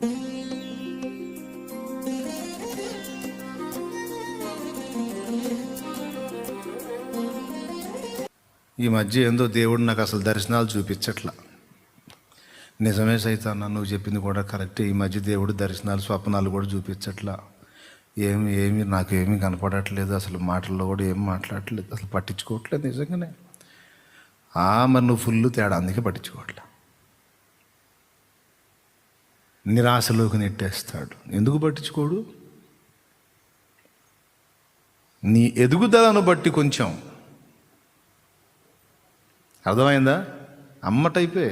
ఈ మధ్య ఏందో దేవుడు నాకు అసలు దర్శనాలు చూపించట్లా. నిజమే సైతాన్న, నువ్వు చెప్పింది కూడా కరెక్టే. ఈ మధ్య దేవుడు దర్శనాలు స్వప్నాలు కూడా చూపించట్లా. ఏమి నాకేమీ కనపడట్లేదు. అసలు మాటల్లో కూడా ఏం మాట్లాడట్లేదు, అసలు పట్టించుకోవట్లేదు నిజంగానే. మరి నువ్వు ఫుల్ తేడా, అందుకే పట్టించుకోవట్లే. నిరాశలోకి నెట్టేస్తాడు. ఎందుకు పట్టించుకోడు? నీ ఎదుగుదలను బట్టి కొంచెం అర్థమైందా? అమ్మ టైపే.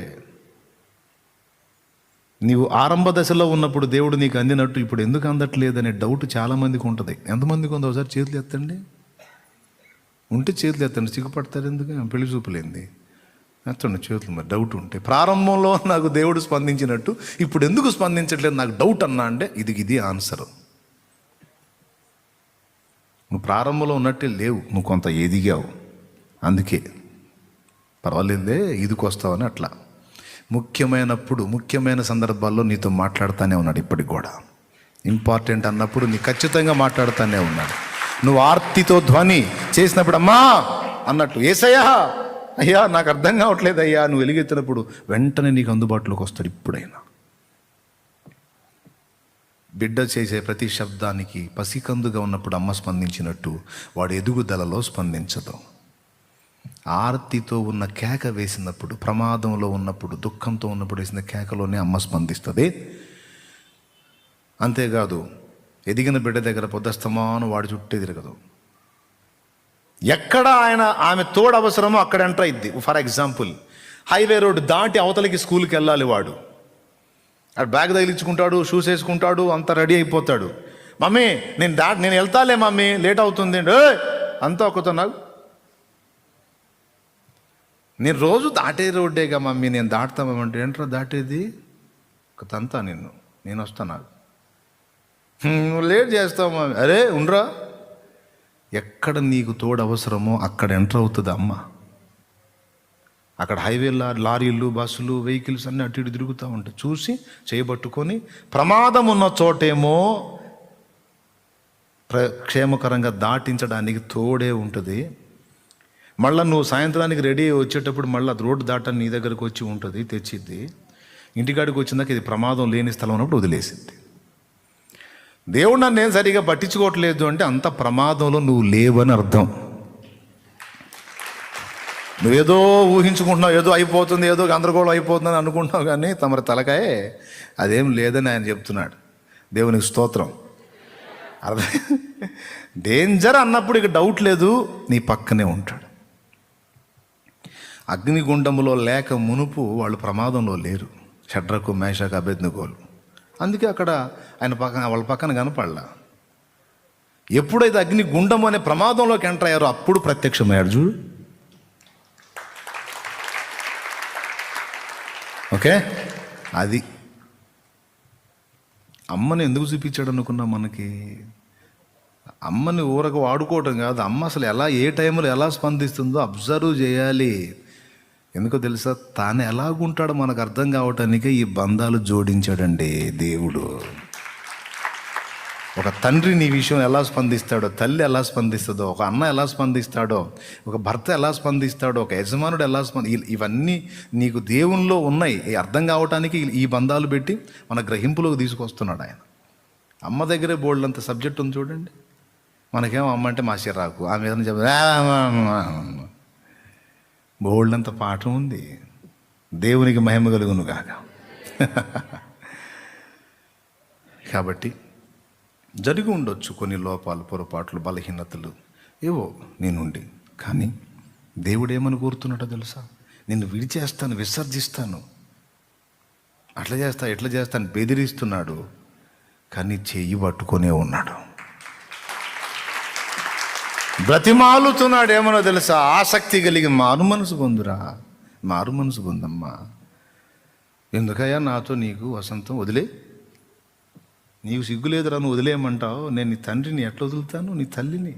నీవు ఆరంభ దశలో ఉన్నప్పుడు దేవుడు నీకు అందినట్టు ఇప్పుడు ఎందుకు అందట్లేదనే డౌట్ చాలామందికి ఉంటుంది. ఎంతమందికి ఉందో ఒకసారి చేతులు ఎత్తండి. ఉంటే చేతులు ఎత్తండి. సిగ్గుపడతారు ఎందుకు? పెళ్లి చూపులేంది ఎత్తండి చేతులు. మరి డౌట్ ఉంటే, ప్రారంభంలో నాకు దేవుడు స్పందించినట్టు ఇప్పుడు ఎందుకు స్పందించట్లేదు నాకు డౌట్ అన్నా అంటే ఇది ఆన్సరు. నువ్వు ప్రారంభంలో ఉన్నట్టే లేవు, నువ్వు కొంత ఎదిగావు. అందుకే పర్వాలేదే ఇదికి వస్తావని అట్లా. ముఖ్యమైన సందర్భాల్లో నీతో మాట్లాడుతూనే ఉన్నాడు. ఇప్పటికి కూడా ఇంపార్టెంట్ అన్నప్పుడు నీ ఖచ్చితంగా మాట్లాడుతూనే ఉన్నాడు. నువ్వు ఆర్తితో ధ్వని చేసినప్పుడు అమ్మా అన్నట్టు, యేసయ్యా అయ్యా నాకు అర్థం కావట్లేదు అయ్యా, నువ్వు వెలుగెత్తినప్పుడు వెంటనే నీకు అందుబాటులోకి వస్తాడు. ఇప్పుడైనా బిడ్డ చేసే ప్రతి శబ్దానికి పసికందుగా ఉన్నప్పుడు అమ్మ స్పందించినట్టు వాడు ఎదుగుదలలో స్పందించదు. ఆర్తితో ఉన్న కేక వేసినప్పుడు, ప్రమాదంలో ఉన్నప్పుడు, దుఃఖంతో ఉన్నప్పుడు వేసిన కేకలోనే అమ్మ స్పందిస్తుంది. అంతేకాదు ఎదిగిన బిడ్డ దగ్గర పొద్దస్తమాను వాడి చుట్టే తిరగదు. ఎక్కడ ఆమె తోడు అవసరమో అక్కడ ఎంటర్ అయింది. ఫర్ ఎగ్జాంపుల్, హైవే రోడ్డు దాటి అవతలికి స్కూల్కి వెళ్ళాలి. వాడు బ్యాగ్ తగిలించుకుంటాడు, షూస్ వేసుకుంటాడు, అంతా రెడీ అయిపోతాడు. మమ్మీ నేను వెళ్తాలే మమ్మీ, లేట్ అవుతుంది అంతా ఒకతో. నాకు నేను రోజు దాటే రోడ్డేగా మమ్మీ, నేను దాటుతామంటే ఏంట్రా దాటేది? ఒక తంతా నేను వస్తాను, నువ్వు లేట్ చేస్తావు మమ్మీ. అరే ఉండరా, ఎక్కడ నీకు తోడు అవసరమో అక్కడ ఎంటర్ అవుతుంది అమ్మ. అక్కడ హైవే లారీలు, బస్సులు, వెహికల్స్ అన్నీ అటు ఇటు తిరుగుతూ ఉంటాయి. చూసి చేయబట్టుకొని ప్రమాదం ఉన్న చోటేమో క్షేమకరంగా దాటించడానికి తోడే ఉంటుంది. మళ్ళీ నువ్వు సాయంత్రానికి రెడీ వచ్చేటప్పుడు మళ్ళీ రోడ్డు దాటని నీ దగ్గరకు వచ్చి ఉంటుంది, తెచ్చిద్ది. ఇంటికాడికి వచ్చిందాక ఇది ప్రమాదం లేని స్థలం ఉన్నప్పుడు వదిలేసింది. దేవుడు నన్ను ఏం సరిగా పట్టించుకోవట్లేదు అంటే అంత ప్రమాదంలో నువ్వు లేవని అర్థం. నువ్వేదో ఊహించుకుంటున్నావు, ఏదో అయిపోతుంది, ఏదో గందరగోళం అయిపోతుందని అనుకుంటున్నావు, కానీ తమరి తలకాయ అదేం లేదని ఆయన చెప్తున్నాడు. దేవునికి స్తోత్రం. అర్థం. డేంజర్ అన్నప్పుడు ఇక డౌట్ లేదు, నీ పక్కనే ఉంటాడు. అగ్నిగుండములో లేక మునుపు వాళ్ళు ప్రమాదంలో లేరు. షడ్రకు, మేషకు, అబేద్నెగోలు. అందుకే అక్కడ వాళ్ళ పక్కన కనపడలా. ఎప్పుడైతే అగ్నిగుండం అనే ప్రమాదంలోకి ఎంటర్ అయ్యారో అప్పుడు ప్రత్యక్షమయ్యాడు. చూడు, ఓకే. అది అమ్మని ఎందుకు చూపించాడు అనుకున్నా? మనకి అమ్మని ఊరకు వాడుకోవటం కాదు, అమ్మ అసలు ఏ టైంలో ఎలా స్పందిస్తుందో అబ్జర్వ్ చేయాలి. ఎందుకో తెలుసా? తాను ఎలాగుంటాడో మనకు అర్థం కావటానికే ఈ బంధాలు జోడించాడండి దేవుడు. ఒక తండ్రి నీ విషయం ఎలా స్పందిస్తాడో, తల్లి ఎలా స్పందిస్తుందో, ఒక అన్న ఎలా స్పందిస్తాడో, ఒక భర్త ఎలా స్పందిస్తాడో, ఒక యజమానుడు ఎలా ఇవన్నీ నీకు దేవునిలో ఉన్నాయి. అర్థం కావటానికి ఈ బంధాలు పెట్టి మన గ్రహింపులోకి తీసుకొస్తున్నాడు ఆయన. అమ్మ దగ్గరే బోల్డంత సబ్జెక్ట్ ఉంది చూడండి. మనకేమో అమ్మ అంటే మా చిరాకు, ఆమె ఏదైనా చెప్ప బోల్డంత పాఠం ఉంది. దేవునికి మహిమ కలుగును గాక. కాబట్టి జరిగి ఉండొచ్చు కొన్ని లోపాలు, పొరపాట్లు, బలహీనతలు ఏవో నీ నుండి. కానీ దేవుడు ఏమని కోరుతున్నాడో తెలుసా? నిన్ను విడిచేస్తాను, విసర్జిస్తాను, అట్లా చేస్తా, ఎట్లా చేస్తాను బెదిరిస్తున్నాడు. కానీ చెయ్యి పట్టుకొనే ఉన్నాడు, బ్రతిమాలుతున్నాడు. ఏమనో తెలుసా? ఆసక్తి కలిగి మారు మనసు పొందురా, మారు మనసు పొందమ్మా. ఎందుకయ్యా నాతో నీకు వసంతం? వదిలే, నీకు సిగ్గులేదురా, నువ్వు వదిలేయమంటావు. నేను నీ తండ్రిని ఎట్లా వదులుతాను? నీ తల్లిని.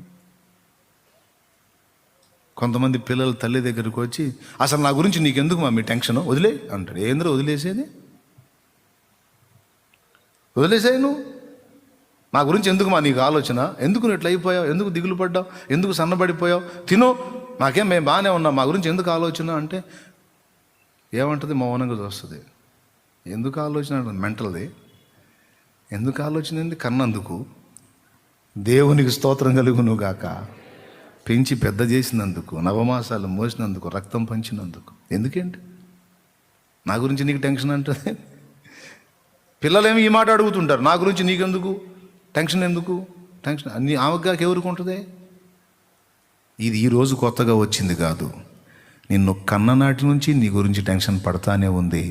కొంతమంది పిల్లలు తల్లి దగ్గరికి వచ్చి అసలు నా గురించి నీకెందుకు మా మీ టెన్షన్, వదిలే అంటాడు. ఏంద్ర వదిలేసేది? వదిలేసాయి నువ్వు. నా గురించి ఎందుకు నీకు ఆలోచన? ఎందుకు నువ్వు ఇట్లా అయిపోయావు? ఎందుకు దిగులు పడ్డావు? ఎందుకు సన్నబడిపోయావు? తినో, నాకేం మేము బాగానే ఉన్నాం, మా గురించి ఎందుకు ఆలోచన అంటే ఏమంటుంది? మౌనంగా చూస్తుంది. ఎందుకు ఆలోచన అంటే మెంటల్ది. ఎందుకు ఆలోచన ఏంది? కన్నందుకు. దేవునికి స్తోత్రం కలుగును గాక. పెంచి పెద్ద చేసినందుకు, నవమాసాలు మోసినందుకు, రక్తం పంచినందుకు. ఎందుకేంటి నా గురించి నీకు టెన్షన్ అంటుంది? పిల్లలేమి ఈ మాట అడుగుతుంటారు, నా గురించి నీకెందుకు టెన్షన్? ఎందుకు టెన్షన్? అన్ని ఆమెగాకి ఎవరికి ఉంటుంది? ఇది ఈరోజు కొత్తగా వచ్చింది కాదు. నిన్ను కన్ననాటి నుంచి నీ గురించి టెన్షన్ పడతానే ఉంది.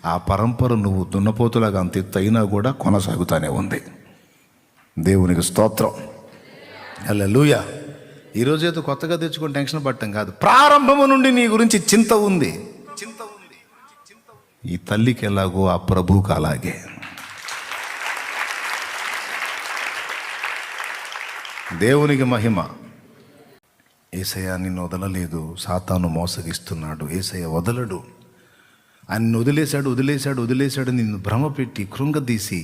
ఆ పరంపర నువ్వు దున్నపోతులాగా అంత ఎత్తు అయినా కూడా కొనసాగుతానే ఉంది. దేవునికి స్తోత్రం. హల్లెలూయా. ఈరోజు ఏదో కొత్తగా తెచ్చుకొని టెన్షన్ పడటం కాదు. ప్రారంభము నుండి నీ గురించి చింత ఉంది. ఈ తల్లికి ఎలాగో ఆ ప్రభువుకి అలాగే. దేవునికి మహిమ. యేసయ్య నిన్ను వదలలేదు, సాతాను మోసగిస్తున్నాడు. యేసయ్య వదలడు. ఆయన వదిలేశాడు నిన్ను భ్రమపెట్టి, కృంగదీసి,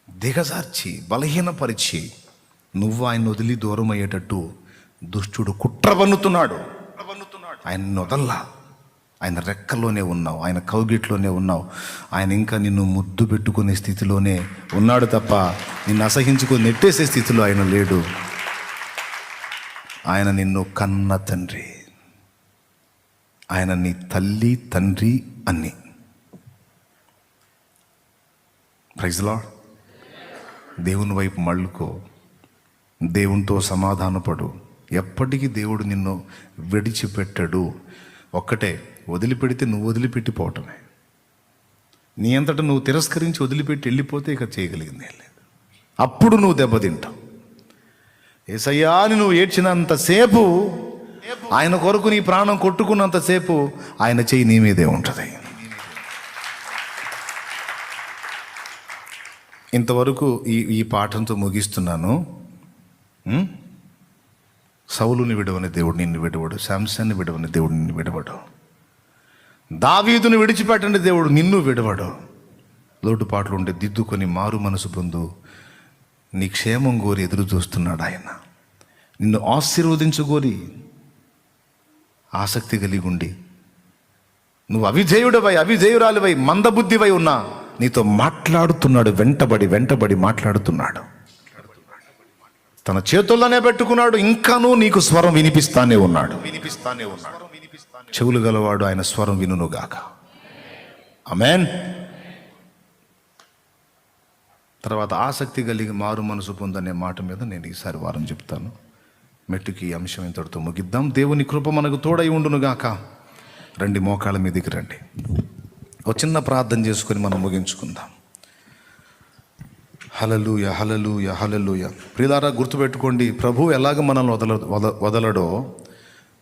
దిగజార్చి, బలహీనపరిచి నువ్వు ఆయన వదిలి దూరం అయ్యేటట్టు దుష్టుడు కుట్ర పన్నుతున్నాడు. ఆయన వదల్లా. ఆయన రెక్కలోనే ఉన్నావు, ఆయన కౌగిట్లోనే ఉన్నావు. ఆయన ఇంకా నిన్ను ముద్దు పెట్టుకునే స్థితిలోనే ఉన్నాడు తప్ప నిన్ను అసహించుకొని నెట్టేసే స్థితిలో ఆయన లేడు. ఆయన నిన్ను కన్న తండ్రి. ఆయన నీ తల్లి, తండ్రి అన్ని. Praise lord. దేవుని వైపు మళ్ళుకో, దేవునితో సమాధానపడు. ఎప్పటికీ దేవుడు నిన్ను విడిచిపెట్టడు. ఒక్కటే, వదిలిపెడితే నువ్వు వదిలిపెట్టిపోవటమే. నీ అంతటా నువ్వు తిరస్కరించి వదిలిపెట్టి వెళ్ళిపోతే ఇక చేయగలిగిందే లేదు. అప్పుడు నువ్వు దెబ్బతింటావు. యేసయ్యా అని నువ్వు ఏడ్చినంతసేపు, ఆయన కొరకు నీ ప్రాణం కొట్టుకున్నంతసేపు ఆయన చెయ్యి నీ మీదే ఉంటుంది. ఇంతవరకు ఈ పాఠంతో ముగిస్తున్నాను. సౌలుని విడవని దేవుడు నిన్ను విడవడు. శాంసన్ని విడవని దేవుడు నిన్ను విడవడు. దావీదుని విడిచిపెట్టండి దేవుడు నిన్ను విడవడు. లోటుపాట్లు ఉండే దిద్దుకొని మారు మనసు పొందు. నీ క్షేమం కోరి ఎదురు చూస్తున్నాడు ఆయన. నిన్ను ఆశీర్వదించుకోరి ఆసక్తి కలిగి ఉండి, నువ్వు అవిధేయురాలివై మందబుద్ధివై ఉన్నా నీతో మాట్లాడుతున్నాడు. వెంటబడి మాట్లాడుతున్నాడు. తన చేతుల్లోనే పెట్టుకున్నాడు. ఇంకానూ నీకు స్వరం వినిపిస్తానే ఉన్నాడు. చెవులు గలవాడు ఆయన స్వరం వినుగాక. ఆమేన్. తర్వాత ఆసక్తి కలిగి మారు మనసు పొందనే మాట మీద నేను ఈసారి వారం చెప్తాను. మెట్టుకి ఈ అంశం ఇంతటితో ముగిద్దాం. దేవుని కృప మనకు తోడై ఉండునుగాక. రండి, మోకాళ్ళ మీదకి రండి. ఒక చిన్న ప్రార్థన చేసుకొని మనం ముగించుకుందాం. హల్లెలూయా, హల్లెలూయా, హల్లెలూయా. ప్రియులారా, గుర్తుపెట్టుకోండి, ప్రభు ఎలాగ మనల్ని వదలడో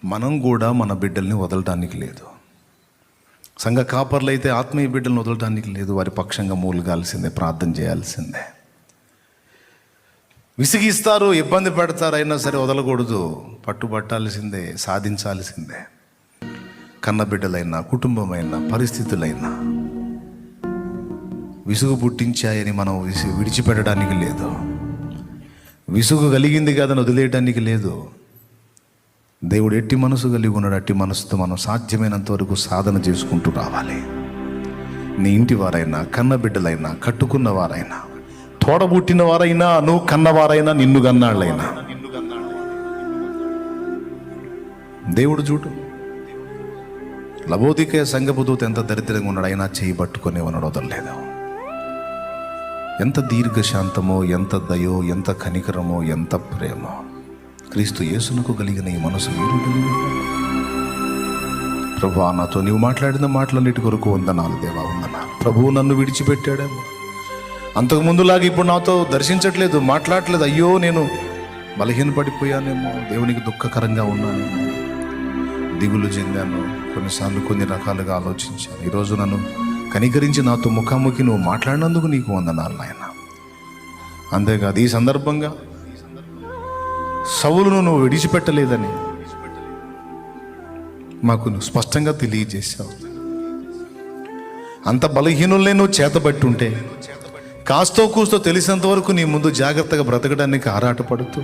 మనం కూడా మన బిడ్డల్ని వదలటానికి లేదు. సంఘ కాపర్లు అయితే ఆత్మీయ బిడ్డలను వదలటానికి లేదు. వారి పక్షంగా మూలగాల్సిందే, ప్రార్థన చేయాల్సిందే. విసిగిస్తారు, ఇబ్బంది పెడతారు, అయినా సరే వదలకూడదు. పట్టుబట్టాల్సిందే, సాధించాల్సిందే. కన్న బిడ్డలైనా, కుటుంబమైనా, పరిస్థితులైనా విసుగు పుట్టించాయని మనం విడిచిపెట్టడానికి లేదు. విసుగు కలిగింది కదని వదిలేయడానికి లేదు. దేవుడు ఎట్టి మనసు కలిగి ఉన్నాడు. అట్టి మనసుతో మనం సాధ్యమైనంత వరకు సాధన చేసుకుంటూ రావాలి. నీ ఇంటి వారైనా, కన్న బిడ్డలైనా, కట్టుకున్న వారైనా, తోడబుట్టిన వారైనా, నువ్వు కన్నవారైనా, నిన్ను కన్నాళ్ళైనా, దేవుడు చూడు. లబోదికే సంఘపు దూత ఎంత దరిద్రంగా ఉన్నాడు, అయినా చేయి పట్టుకునే ఉన్నాడు, వదలలేదు. ఎంత దీర్ఘశాంతమో, ఎంత దయో, ఎంత కనికరమో, ఎంత ప్రేమో క్రీస్తు యేసునకు కలిగిన ఈ మనసు మీరు కలిగి. ప్రభువా, నాతో నీవు మాట్లాడిన మాటలన్నిటి కొరకు వందనాలు దేవా, వందనాలు. ప్రభువు నన్ను విడిచిపెట్టాడేమో, అంతకుముందులాగా ఇప్పుడు నాతో దర్శించట్లేదు, మాట్లాడట్లేదు. అయ్యో, నేను బలహీనపడిపోయానేమో, దేవునికి దుఃఖకరంగా ఉన్నానేమో, దిగులు చెందాను, కొన్నిసార్లు కొన్ని రకాలుగా ఆలోచించాను. ఈరోజు నన్ను కనికరించి నాతో ముఖాముఖి నువ్వు మాట్లాడినందుకు నీకు వందనాలు నాయన. అంతేకాదు, ఈ సందర్భంగా సౌలును నువ్వు విడిచిపెట్టలేదని మాకు నువ్వు స్పష్టంగా తెలియజేశావు. అంత బలహీనుల్నే నువ్వు చేతబట్టి ఉంటే కాస్తో కూస్తో తెలిసినంత వరకు నీ ముందు జాగ్రత్తగా బ్రతకడానికి ఆరాటపడుతూ,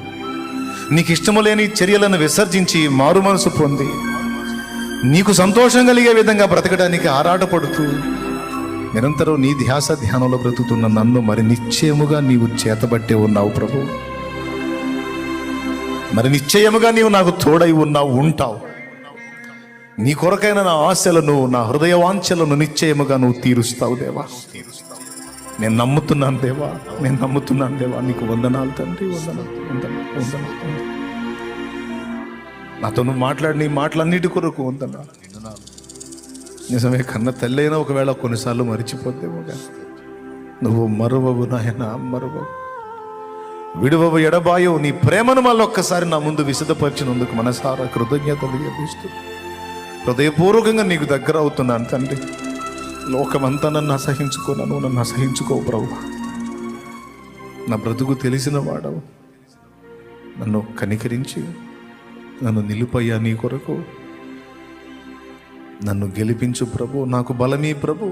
నీకు ఇష్టము లేని చర్యలను విసర్జించి మారు మనసు పొంది నీకు సంతోషం కలిగే విధంగా బ్రతకడానికి ఆరాటపడుతూ నిరంతరం నీ ధ్యాస ధ్యానంలో బ్రతుకుతున్న నన్ను మరి నిశ్చయముగా నీవు చేతబట్టే ఉన్నావు ప్రభు. మరి నిశ్చయముగా నీవు నాకు తోడై ఉన్నావు, ఉంటావు. నీ కొరకైన నా ఆశలను, నా హృదయ వాంఛలను నిశ్చయముగా నువ్వు తీరుస్తావు దేవా. నేను నమ్ముతున్నాను దేవా, నేను నమ్ముతున్నాను దేవా. నీకు వందనాలు తండ్రి, వందనాలు, వందనాలు, వందనాలు. నాతో నువ్వు మాట్లాడి మాటలన్నిటి కొరకు వందనాలు. నిజమే, కన్న తల్లి అయినా ఒకవేళ కొన్నిసార్లు మరిచిపోతేమో కానీ నువ్వు మరువవు నాయన, మరువవు, విడువవు, ఎడబాయవు. నీ ప్రేమను మళ్ళీ ఒక్కసారి నా ముందు విశదపరిచినందుకు మనసారా కృతజ్ఞతలు చెల్లిస్తూ హృదయపూర్వకంగా నీకు దగ్గర అవుతున్నాను తండ్రి. లోకమంతా నన్ను అసహించుకోను, నువ్వు నన్ను అసహించుకోవు ప్రభు. నా బ్రతుకు తెలిసిన వాడవు, నన్ను కనికరించి నన్ను నిలుపయ్యా నీ కొరకు. నన్ను గెలిపించు ప్రభు, నాకు బలమీ ప్రభు,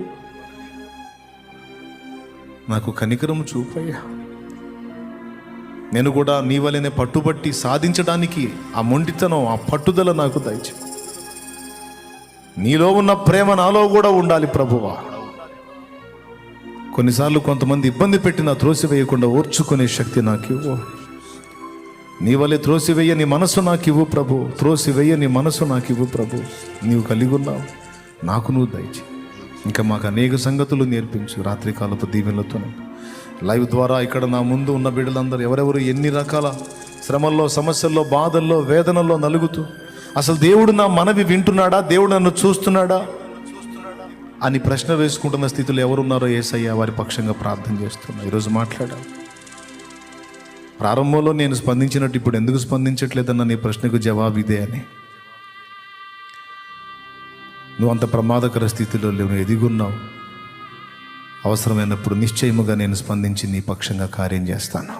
నాకు కనికరము చూపయ్యా. నేను కూడా నీ వలనే పట్టుబట్టి సాధించడానికి ఆ మొండితనం, ఆ పట్టుదల నాకు దయచే. నీలో ఉన్న ప్రేమ నాలో కూడా ఉండాలి ప్రభువా. కొన్నిసార్లు కొంతమంది ఇబ్బంది పెట్టినా త్రోసివేయకుండా ఓర్చుకునే శక్తి నాకు ఇవ్వు. నీ వలె త్రోసివేయ నీ మనసు నాకు ఇవ్వు ప్రభు, త్రోసివేయ నీ మనసు నాకు ఇవ్వు ప్రభు. నీవు కలిగి ఉన్నావు, నాకు నువ్వు దయచే. ఇంకా మాకు అనేక సంగతులు నేర్పించు. రాత్రికాలపు దీవెనలతోనే లైవ్ ద్వారా ఇక్కడ నా ముందు ఉన్న బిడ్డలందరూ ఎవరెవరు ఎన్ని రకాల శ్రమల్లో, సమస్యల్లో, బాధల్లో, వేదనల్లో నలుగుతూ అసలు దేవుడు నా మనవి వింటున్నాడా, దేవుడు నన్ను చూస్తున్నాడా అని ప్రశ్న వేసుకుంటున్న స్థితిలో ఎవరున్నారో యేసయ్య వారి పక్షంగా ప్రార్థన చేస్తున్నా. ఈరోజు మాట్లాడా. ప్రారంభంలో నేను స్పందించినట్టు ఇప్పుడు ఎందుకు స్పందించట్లేదన్న నీ ప్రశ్నకు జవాబు ఇదే అని. నువ్వు అంత ప్రమాదకర స్థితిలో లేవు, ఎదిగున్నావు. అవసరమైనప్పుడు నిశ్చయముగా నేను స్పందించి నీ పక్షంగా కార్యం చేస్తాను.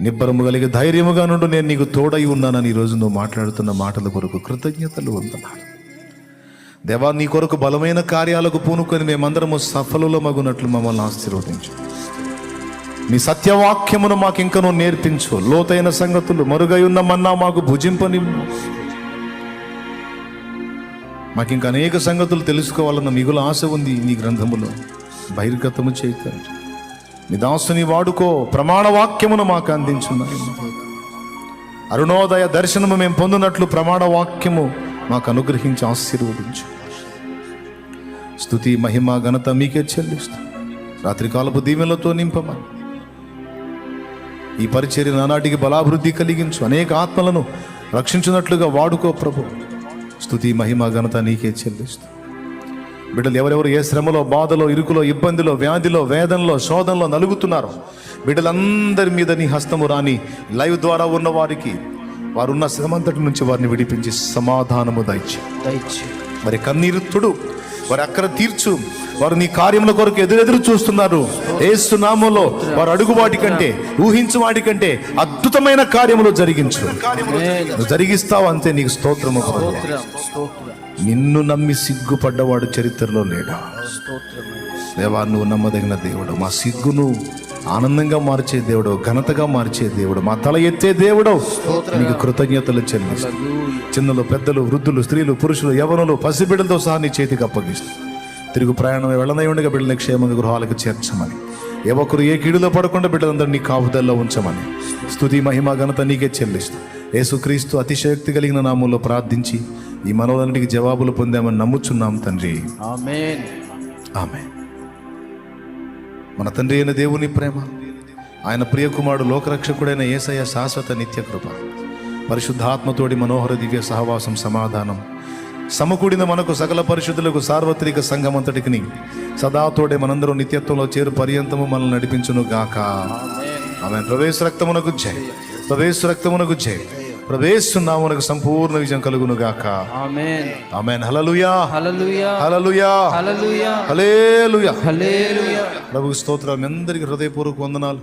నిబ్బరము కలిగి ధైర్యముగా నుండి నేను నీకు తోడై ఉన్నానని ఈరోజు నువ్వు మాట్లాడుతున్న మాటల కొరకు కృతజ్ఞతలు వందనాలు దేవా. నీ కొరకు బలమైన కార్యాలకు పూనుకొని మేమందరము సఫలులో మగునట్లు మమ్మల్ని ఆశీర్వదించు. నీ సత్యవాక్యమును మాకు ఇంకనూ నేర్పించు. లోతైన సంగతులు, మరుగై ఉన్న మన్నా మాకు భుజింపనివ్వు. మాకు ఇంకా అనేక సంగతులు తెలుసుకోవాలన్న మిగుల ఆశ ఉంది నీ గ్రంథములో. బహిర్గతము చేయకండి. నీ దాసుని వాడుకో. ప్రమాణ వాక్యమును మాకు అందించున్నాయి. అరుణోదయ దర్శనము మేము పొందినట్లు ప్రమాణ వాక్యము మాకు అనుగ్రహించి ఆశీర్వదించు. స్తుతి, మహిమ, ఘనత మీకే చెల్లిస్తూ రాత్రికాలపు దీవెనలతో నింపమని ఈ పరిచర్య నానాటికి బలాభివృద్ధి కలిగించు. అనేక ఆత్మలను రక్షించినట్లుగా వాడుకో ప్రభు. స్తుతి, మహిమ, ఘనత నీకే చెల్లిస్తూ బిడ్డలు ఎవరెవరు ఏ శ్రమలో, బాధలో, ఇరుకులో, ఇబ్బందిలో, వ్యాధిలో, వేదనలో, శోధనలో నలుగుతున్నారో బిడ్డలందరి మీద నీ హస్తము రాని. లైవ్ ద్వారా ఉన్న వారికి వారున్న శ్రమంతటి నుంచి వారిని విడిపించి సమాధానము దయచి మరి కన్నీరు తుడు, వారి అక్కర తీర్చు. వారు నీ కార్యముల కొరకు ఎదురెదురు చూస్తున్నారు. యేసు నామములో వారు అడుగు వాటి కంటే, ఊహించు వాటి కంటే అద్భుతమైన కార్యములు జరిగించు. నువ్వు జరిగిస్తావు అంతే. నీకు స్తోత్రము. నిన్ను నమ్మి సిగ్గుపడ్డవాడు చరిత్రలో లేడా దేవా. నువ్వు నమ్మదగిన దేవుడు. మా సిగ్గును ఆనందంగా మార్చే దేవుడు, ఘనతగా మార్చే దేవుడు, మా తల ఎత్తే దేవుడు. నీకు కృతజ్ఞతలు చెల్లిస్తూ చిన్నలు, పెద్దలు, వృద్ధులు, స్త్రీలు, పురుషులు, యవనులు, పసిబిడ్డలతో సహా నీ చేతికి అప్పగిస్తూ తిరుగు ప్రయాణం వెళ్ళనై ఉండగా బిడ్డలని క్షేమంగా గృహాలకు చేర్చమని, ఏ ఒక్కరు ఏ కీడులో పడకుండా బిడ్డలందరినీ కాపుదల్లో ఉంచమని స్తుతి, మహిమ, ఘనత నీకే చెల్లిస్తూ యేసుక్రీస్తు అతిశయోక్తి కలిగిన నామంలో ప్రార్థించి ఈ మనోలన్నిటికి జవాబులు పొందామని నమ్ముచున్నాం తండ్రి. ఆమేన్. ఆమేన్. మన తండ్రి అయిన దేవుని ప్రేమ, ఆయన ప్రియకుమారుడు లోకరక్షకుడైన యేసయ్య శాశ్వత నిత్య కృప, పరిశుద్ధాత్మతోడి మనోహర దివ్య సహవాసం, సమాధానం సమకూడిన మనకు సకల పరిశుద్ధులకు సార్వత్రిక సంఘమంతటికి సదాతోడే మనందరూ నిత్యత్వంలో చేరు పర్యంతము మనల్ని నడిపించును గాక. ఆమేన్. ప్రవేశ రక్తమునకు జై, ప్రవేశ రక్తమునకు జై, ప్రవేశున్నామునకు సంపూర్ణ విజయం కలుగును గాక. ఆమేన్. ఆమేన్. హల్లెలూయా, హల్లెలూయా, హల్లెలూయా, హల్లెలూయా, హల్లెలూయా, హల్లెలూయా. ప్రభువు స్తోత్రం. మీ అందరికీ హృదయపూర్వక వందనాలు.